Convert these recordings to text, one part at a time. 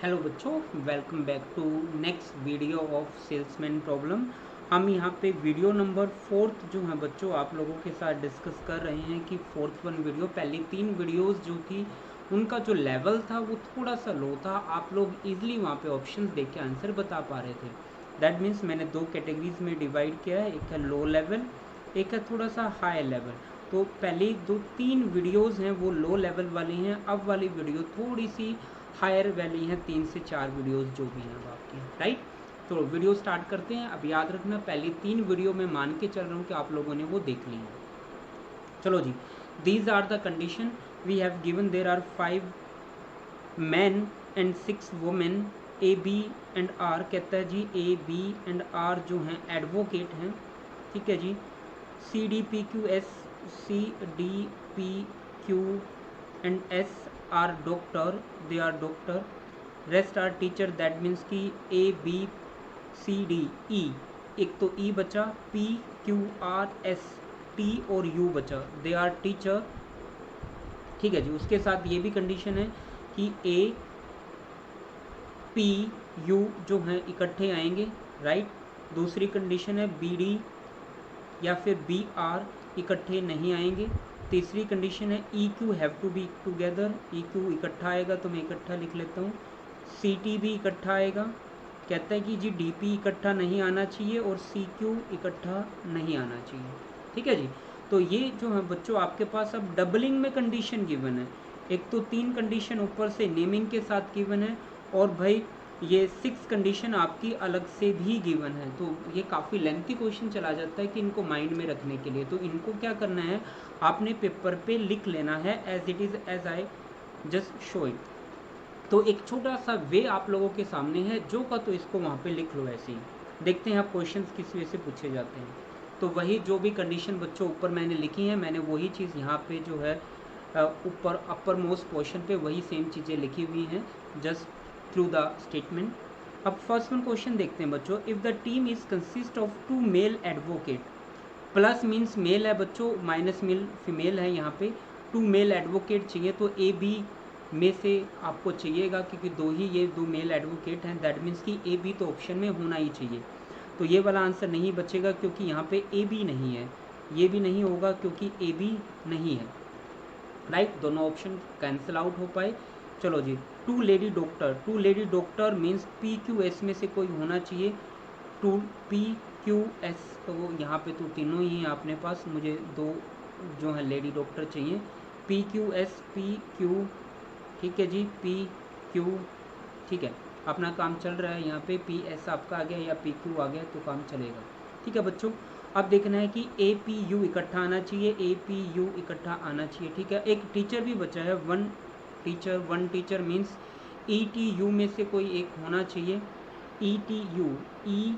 Hello बच्चों, welcome back to next video of salesman problem. हम यहाँ पे वीडियो नंबर 4 जो है बच्चों आप लोगों के साथ डिस्कस कर रहे हैं कि 4th वीडियो, पहली 3 वीडियोस जो कि उनका जो लेवल था वो थोड़ा सा लो था, आप लोग इजीली वहाँ पे ऑप्शंस देख के आंसर बता पा रहे थे। दैट मीन्स मैंने 2 कैटेगरीज में डिवाइड किया है, एक है लो लेवल, एक है थोड़ा सा हाई लेवल। तो पहली 2-3 वीडियोस हैं वो लो लेवल वाली हैं, अब वाली वीडियो थोड़ी सी हायर वैली हैं, 3 से 4 वीडियोस जो भी हैं आपकी, राइट। तो वीडियो स्टार्ट करते हैं। अब याद रखना पहली 3 वीडियो में मान के चल रहा हूँ कि आप लोगों ने वो देख ली है। चलो जी, these are the condition we have given. There are 5 man and 6 women, A B and R. कहता है जी ए बी एंड आर जो हैं एडवोकेट हैं, ठीक है जी। C D P Q S, C D P Q and S are doctor, they are doctor. Rest are teacher, that means कि A B C D E, एक तो ई बचा, P Q R S T और you बचा, they are teacher, ठीक है जी। उसके साथ ये भी कंडीशन है कि ए पी यू जो हैं इकट्ठे आएंगे, राइट। दूसरी कंडीशन है बी डी या फिर बी आर इकट्ठे नहीं आएंगे। तीसरी कंडीशन है E Q have to be together, E Q इकट्ठा आएगा तो मैं इकट्ठा लिख लेता हूँ। सी टी भी इकट्ठा आएगा। कहता है कि जी डी पी इकट्ठा नहीं आना चाहिए और सी क्यू इकट्ठा नहीं आना चाहिए, ठीक है जी। तो ये जो है बच्चों आपके पास अब डबलिंग में कंडीशन गिवन है। एक तो 3 कंडीशन ऊपर से नेमिंग के साथ गिवन है, और भाई ये 6 कंडीशन आपकी अलग से भी गिवन है। तो ये काफ़ी लेंथी क्वेश्चन चला जाता है कि इनको माइंड में रखने के लिए। तो इनको क्या करना है, आपने पेपर पे लिख लेना है as it is, as I just show it. तो एक छोटा सा वे आप लोगों के सामने है, जो का तो इसको वहाँ पे लिख लो ऐसे ही। देखते हैं आप क्वेश्चंस किस वे से पूछे जाते हैं। तो वही जो भी कंडीशन बच्चों ऊपर मैंने लिखी है, मैंने वही चीज़ यहाँ पे जो है ऊपर अपर मोस्ट पोर्शन पे वही सेम चीज़ें लिखी हुई हैं, जस्ट थ्रू द स्टेटमेंट। अब फर्स्ट वन क्वेश्चन देखते हैं बच्चों। If the team is consist of 2 male advocate, plus means male है बच्चों, माइनस मेल फीमेल है यहाँ पे। 2 मेल एडवोकेट चाहिए, तो ए बी में से आपको चाहिएगा, क्योंकि ये 2 मेल एडवोकेट हैं, दैट मीन्स कि ए बी तो ऑप्शन में होना ही चाहिए। तो ये वाला आंसर नहीं बचेगा क्योंकि यहाँ पे ए बी नहीं है, ये भी नहीं होगा क्योंकि ए बी नहीं है, राइट। दोनों ऑप्शन कैंसिल आउट हो पाए। चलो जी, 2 lady doctor, 2 lady doctor means P Q S में से कोई होना चाहिए। 2 पी क्यू एस, तो वो यहाँ पे तो तीनों ही हैं अपने पास, मुझे 2 जो है लेडी डॉक्टर चाहिए। P Q S, P Q, ठीक है जी, पी क्यू, ठीक है। अपना काम चल रहा है यहाँ पे, पी एस आपका आ गया या पी क्यू आ गया तो काम चलेगा, ठीक है बच्चों। अब देखना है कि ए पी यू इकट्ठा आना चाहिए, ए पी यू इकट्ठा आना चाहिए, ठीक है। एक टीचर भी बचा है, one teacher means E T U में से कोई एक होना चाहिए। E T U, E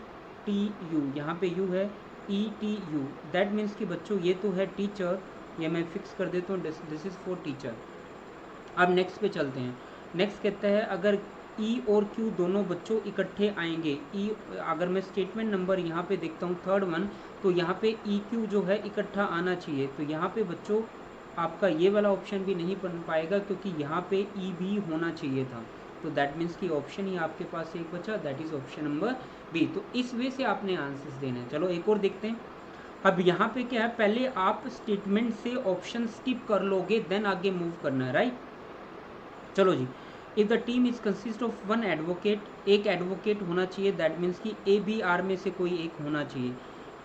T U, यहाँ पे यू है, E T U, that means कि बच्चों ये तो है टीचर, ये मैं फिक्स कर देता हूँ, दिस इज़ फॉर टीचर। अब नेक्स्ट पे चलते हैं। नेक्स्ट कहता है अगर ई और क्यू दोनों बच्चों इकट्ठे आएंगे, ई, अगर मैं स्टेटमेंट नंबर यहाँ पे देखता हूँ 3rd वन, तो यहाँ पे ई क्यू जो है इकट्ठा आना चाहिए। तो यहाँ पे बच्चों आपका ये वाला ऑप्शन भी नहीं बन पाएगा क्योंकि यहाँ पे ई भी होना चाहिए था। तो दैट मीन्स कि ऑप्शन ही आपके पास एक बचा, that is option number B. तो इस वे से आपने आंसर्स देने हैं। चलो एक और देखते हैं। अब यहाँ पे क्या है, पहले आप स्टेटमेंट से ऑप्शन स्किप कर लोगे, देन आगे मूव करना है, राइट। चलो जी, if the team is consist of 1 advocate, एक एडवोकेट होना चाहिए, दैट मीन्स कि ए बी आर में से कोई एक होना चाहिए।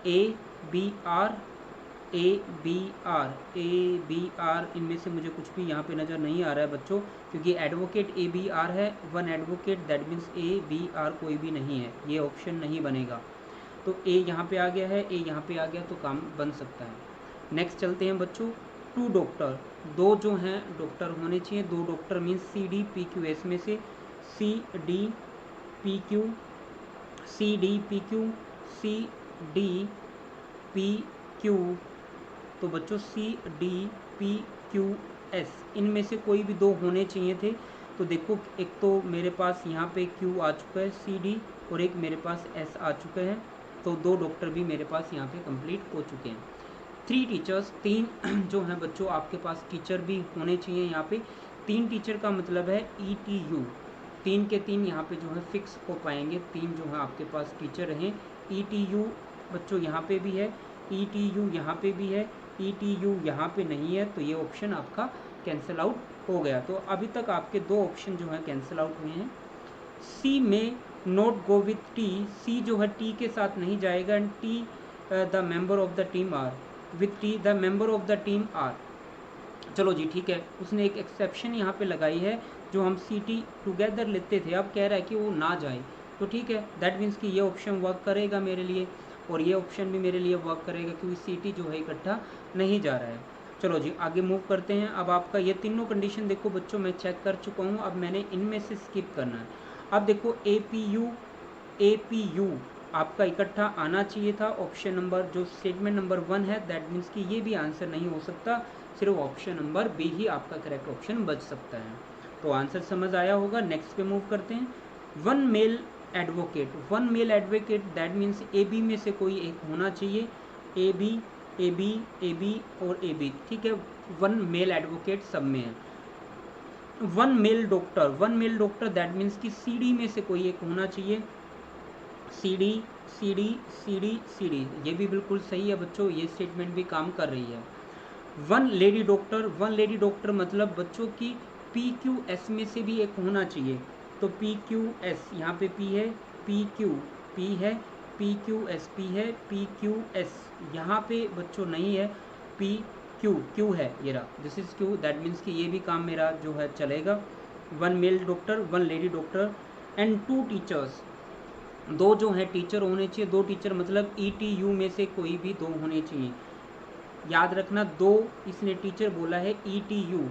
A B R, A B R, A B R, इनमें से मुझे कुछ भी यहाँ पे नज़र नहीं आ रहा है बच्चों, क्योंकि एडवोकेट ए बी आर है, 1 advocate, that means A B R कोई भी नहीं है, ये ऑप्शन नहीं बनेगा। तो ए यहाँ पे आ गया है, ए यहाँ पे आ गया तो काम बन सकता है। नेक्स्ट चलते हैं बच्चों। 2 डॉक्टर, 2 जो हैं डॉक्टर होने चाहिए, 2 doctor means C D P Q S में से, C D P Q, C D P Q, C D P Q, तो बच्चों C D P Q S, इनमें से कोई भी 2 होने चाहिए थे। तो देखो एक तो मेरे पास यहाँ पे क्यू आ चुका है सी डी, और एक मेरे पास एस आ चुका है, तो 2 डॉक्टर भी मेरे पास यहाँ पे कंप्लीट हो चुके हैं। 3 टीचर्स, 3 जो हैं बच्चों आपके पास टीचर भी होने चाहिए यहाँ पे। 3 टीचर का मतलब है ई टी यू, तीन के तीन यहाँ पे जो है फिक्स हो पाएंगे, तीन जो है आपके पास टीचर हैं। ETU बच्चों यहाँ पे भी है, ETU यहाँ पे भी है, ETU यहाँ पे नहीं है, तो ये ऑप्शन आपका कैंसिल आउट हो गया। तो अभी तक आपके दो ऑप्शन जो हैं कैंसिल आउट हुए हैं। सी में not go with T, C जो है टी के साथ नहीं जाएगा, and T the member of the team R, with T the member of the team R. चलो जी ठीक है, उसने एक एक्सेप्शन यहाँ पे लगाई है, जो हम सी टी टुगेदर लेते थे, अब कह रहा है कि वो ना जाए, तो ठीक है, दैट मीन्स कि ये ऑप्शन वर्क करेगा मेरे लिए, और ये ऑप्शन भी मेरे लिए वर्क करेगा, क्योंकि सी टी जो है इकट्ठा नहीं जा रहा है। चलो जी आगे मूव करते हैं। अब आपका ये तीनों कंडीशन देखो बच्चों, मैं चेक कर चुका हूँ, अब मैंने इनमें से स्किप करना है। अब देखो APU आपका इकट्ठा आना चाहिए था, ऑप्शन नंबर जो स्टेटमेंट नंबर 1 है, दैट मीन्स कि ये भी आंसर नहीं हो सकता, सिर्फ ऑप्शन नंबर बी ही आपका करेक्ट ऑप्शन बच सकता है। तो आंसर समझ आया होगा। नेक्स्ट पे मूव करते हैं। One male advocate that means AB में से कोई एक होना चाहिए, AB और AB, ठीक है, वन मेल एडवोकेट सब में है। One male doctor that means कि CD में से कोई एक होना चाहिए, CD, ये भी बिल्कुल सही है बच्चों, ये स्टेटमेंट भी काम कर रही है। वन लेडी डॉक्टर मतलब बच्चों की PQS में से भी एक होना चाहिए, तो PQS यहाँ पे P है, P है, PQS यहाँ पे बच्चों नहीं है, Q है, ये रहा, this is Q, that means कि ये भी काम मेरा जो है चलेगा। One male doctor, one lady doctor, and two teachers, दो जो है टीचर होने चाहिए, दो टीचर मतलब ETU में से कोई भी दो होने चाहिए, याद रखना, दो इसने टीचर बोला है, ETU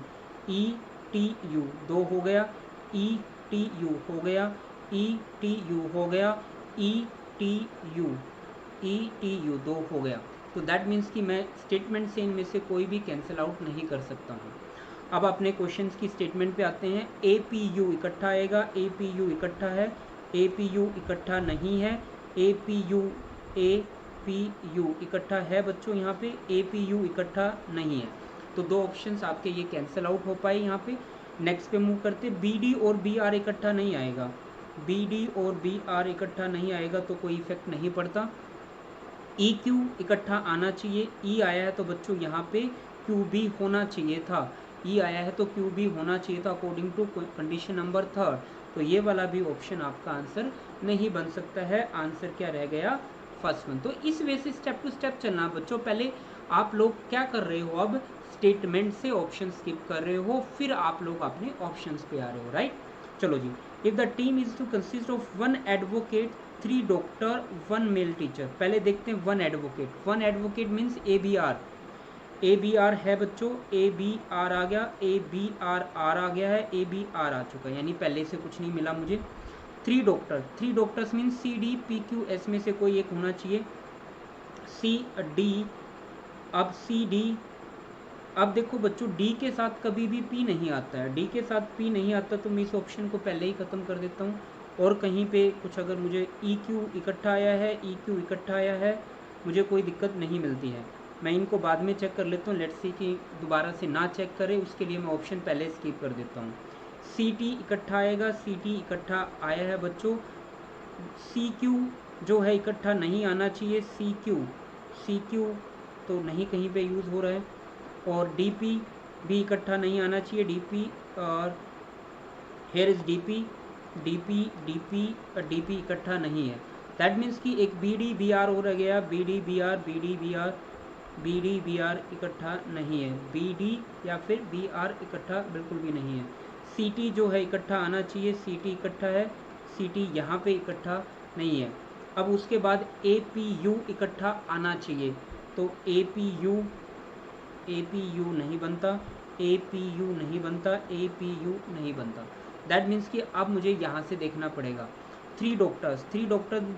दो हो गया, ETU हो गया, ETU हो गया, ETU दो हो गया, तो दैट मीन्स कि मैं स्टेटमेंट से इनमें से कोई भी कैंसिल आउट नहीं कर सकता हूँ। अब अपने क्वेश्चंस की स्टेटमेंट पे आते हैं। APU इकट्ठा आएगा, APU इकट्ठा है, APU इकट्ठा नहीं है, APU इकट्ठा है बच्चों, यहाँ पे APU इकट्ठा नहीं है, तो दो ऑप्शंस आपके ये कैंसिल आउट हो पाए यहाँ पे। नेक्स्ट पे मूव करते, BD और BR इकट्ठा नहीं आएगा, BD और BR इकट्ठा नहीं आएगा तो कोई इफेक्ट नहीं पड़ता। EQ इकट्ठा आना चाहिए, E आया है तो बच्चों यहाँ पे QB होना चाहिए था, E आया है तो QB होना चाहिए था अकॉर्डिंग टू कंडीशन नंबर 3, तो ये वाला भी ऑप्शन आपका आंसर नहीं बन सकता है, आंसर क्या रह गया, फर्स्ट वन। तो इस वे से स्टेप टू स्टेप चलना बच्चों, पहले आप लोग क्या कर रहे हो, अब स्टेटमेंट से ऑप्शन स्किप कर रहे हो, फिर आप लोग अपने ऑप्शंस पे आ रहे हो, राइट। चलो जी, if the team is to consist of one advocate, 3 doctor, 1 male teacher, पहले देखते हैं वन एडवोकेट मीन्स ABR है बच्चों, ABR आ गया, ABR आ गया है, ABR आ चुका है, यानी पहले से कुछ नहीं मिला मुझे। 3 डॉक्टर्स मीन्स CDPQS में से कोई एक होना चाहिए, CD, अब CD, अब देखो बच्चों D के साथ कभी भी P नहीं आता है, D के साथ P नहीं आता, तो मैं इस ऑप्शन को पहले ही ख़त्म कर देता हूँ, और कहीं पे कुछ अगर मुझे EQ इकट्ठा आया है, मुझे कोई दिक्कत नहीं मिलती है, मैं इनको बाद में चेक कर लेता हूँ, लेट्स सी कि दोबारा से ना चेक करें, उसके लिए मैं ऑप्शन पहले स्किप कर देता हूँ। CT इकट्ठा आएगा, CT इकट्ठा आया है बच्चों, CQ जो है इकट्ठा नहीं आना चाहिए, CQ तो नहीं कहीं पे यूज़ हो रहा है, और DP भी इकट्ठा नहीं आना चाहिए, DP, और हेयर इज DP इकट्ठा नहीं है, दैट मीन्स कि एक BD-BR हो गया, BD-BR इकट्ठा नहीं है, BD या फिर BR इकट्ठा बिल्कुल भी नहीं है। CT जो है इकट्ठा आना चाहिए, CT इकट्ठा है, CT यहाँ पे इकट्ठा नहीं है। अब उसके बाद APU इकट्ठा आना चाहिए, तो APU नहीं बनता, APU नहीं बनता, दैट मीन्स कि अब मुझे यहाँ से देखना पड़ेगा। 3 doctors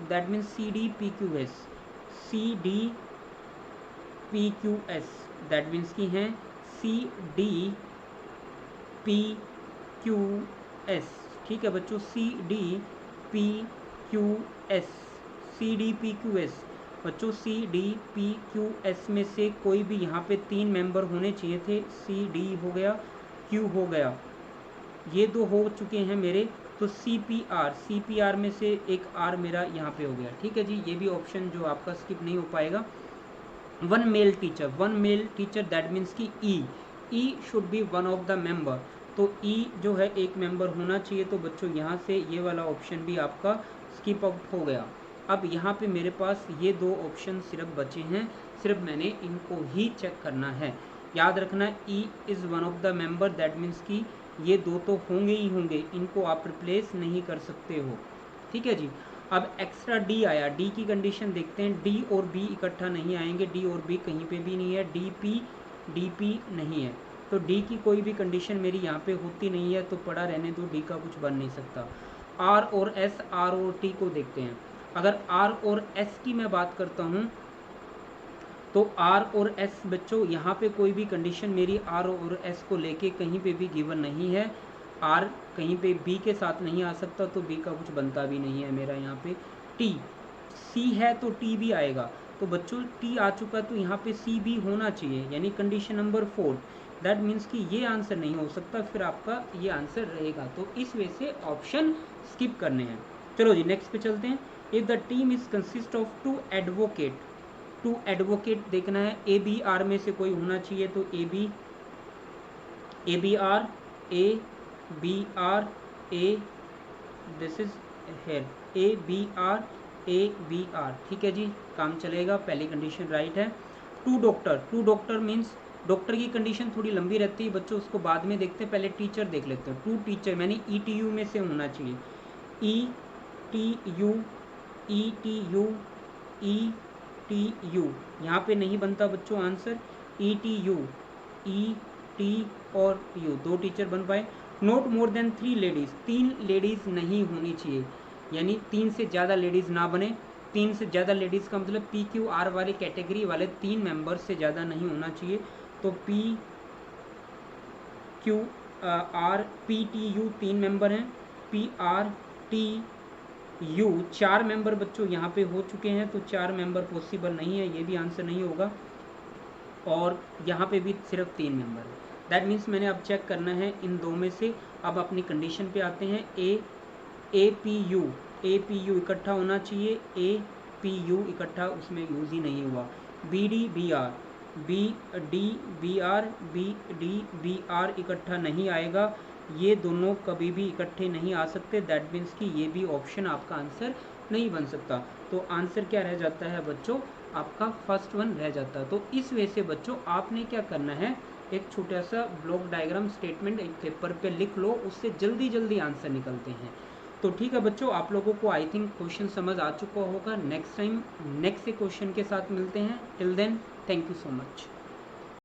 that means CDPQS that means कि हैं CDPQS, ठीक है बच्चों, CDPQS बच्चों, CDPQS में से कोई भी यहाँ पे 3 मेंबर होने चाहिए थे, CD हो गया, Q हो गया, ये दो हो चुके हैं मेरे, तो CPR में से एक R मेरा यहाँ पे हो गया, ठीक है जी। ये भी ऑप्शन जो आपका स्किप नहीं हो पाएगा। One male teacher that means कि E should be one of the member, तो ई जो है एक मेंबर होना चाहिए। तो बच्चों यहाँ से ये वाला ऑप्शन भी आपका स्किप आउट हो गया। अब यहाँ पे मेरे पास ये दो ऑप्शन सिर्फ बचे हैं, सिर्फ मैंने इनको ही चेक करना है। याद रखना E is one of the member, that means कि ये दो तो होंगे ही होंगे, इनको आप रिप्लेस नहीं कर सकते हो, ठीक है जी। अब एक्स्ट्रा डी आया, डी की कंडीशन देखते हैं। डी और बी इकट्ठा नहीं आएंगे, डी और बी कहीं पे भी नहीं है, डी पी नहीं है, तो डी की कोई भी कंडीशन मेरी यहाँ पे होती नहीं है, तो पड़ा रहने दो, डी का कुछ बन नहीं सकता। आर और एस, आर और टी को देखते हैं। अगर आर और एस की मैं बात करता हूँ तो आर और एस बच्चों यहाँ पे कोई भी कंडीशन मेरी आर और एस को लेके कहीं पे भी गिवन नहीं है। आर कहीं पे बी के साथ नहीं आ सकता, तो बी का कुछ बनता भी नहीं है मेरा यहाँ पे। टी सी है तो टी भी आएगा, तो बच्चों टी आ चुका तो यहाँ पे सी भी होना चाहिए, यानी कंडीशन नंबर 4। दैट मीन्स कि ये आंसर नहीं हो सकता, फिर आपका ये आंसर रहेगा, तो इस वजह से ऑप्शन स्किप करने हैं। चलो जी नेक्स्ट पे चलते हैं। If the team is consist of two advocate देखना है, ए बी आर में से कोई होना चाहिए, तो A B R A, this is here A B R, ठीक है जी, काम चलेगा, पहली कंडीशन राइट है। टू डॉक्टर मीन्स डॉक्टर की कंडीशन थोड़ी लंबी रहती है बच्चों, उसको बाद में देखते हैं, पहले टीचर देख लेते हैं। टू टीचर मैंने ETU में से होना चाहिए, ETU यहाँ पे नहीं बनता बच्चों आंसर। ETU और यू दो टीचर बन पाए। Not more than 3 ladies, 3 ladies नहीं होनी चाहिए, यानी 3 से ज़्यादा लेडीज़ ना बने। 3 से ज़्यादा लेडीज़ का मतलब PQR वाली कैटेगरी वाले 3 मेंबर से ज़्यादा नहीं होना चाहिए, तो PQR PTU 3 मेंबर हैं, PRTU 4 मेंबर बच्चों यहाँ पे हो चुके हैं, तो 4 मेंबर पॉसिबल नहीं है, ये भी आंसर नहीं होगा। और यहाँ पे भी सिर्फ 3 मेंबर है। दैट मीन्स मैंने अब चेक करना है इन दो में से। अब अपनी कंडीशन पे आते हैं। APU इकट्ठा होना चाहिए, APU इकट्ठा उसमें यूज़ ही नहीं हुआ। BDBR इकट्ठा नहीं आएगा, ये दोनों कभी भी इकट्ठे नहीं आ सकते। दैट मीन्स कि ये भी ऑप्शन आपका आंसर नहीं बन सकता, तो आंसर क्या रह जाता है बच्चों, आपका फर्स्ट वन रह जाता है। तो इस वजह से बच्चों आपने क्या करना है, एक छोटा सा ब्लॉक डायग्राम स्टेटमेंट एक पेपर पे लिख लो, उससे जल्दी आंसर निकलते हैं। तो ठीक है बच्चों, आप लोगों को आई थिंक क्वेश्चन समझ आ चुका होगा। नेक्स्ट टाइम नेक्स्ट क्वेश्चन के साथ मिलते हैं। Till then thank you so much.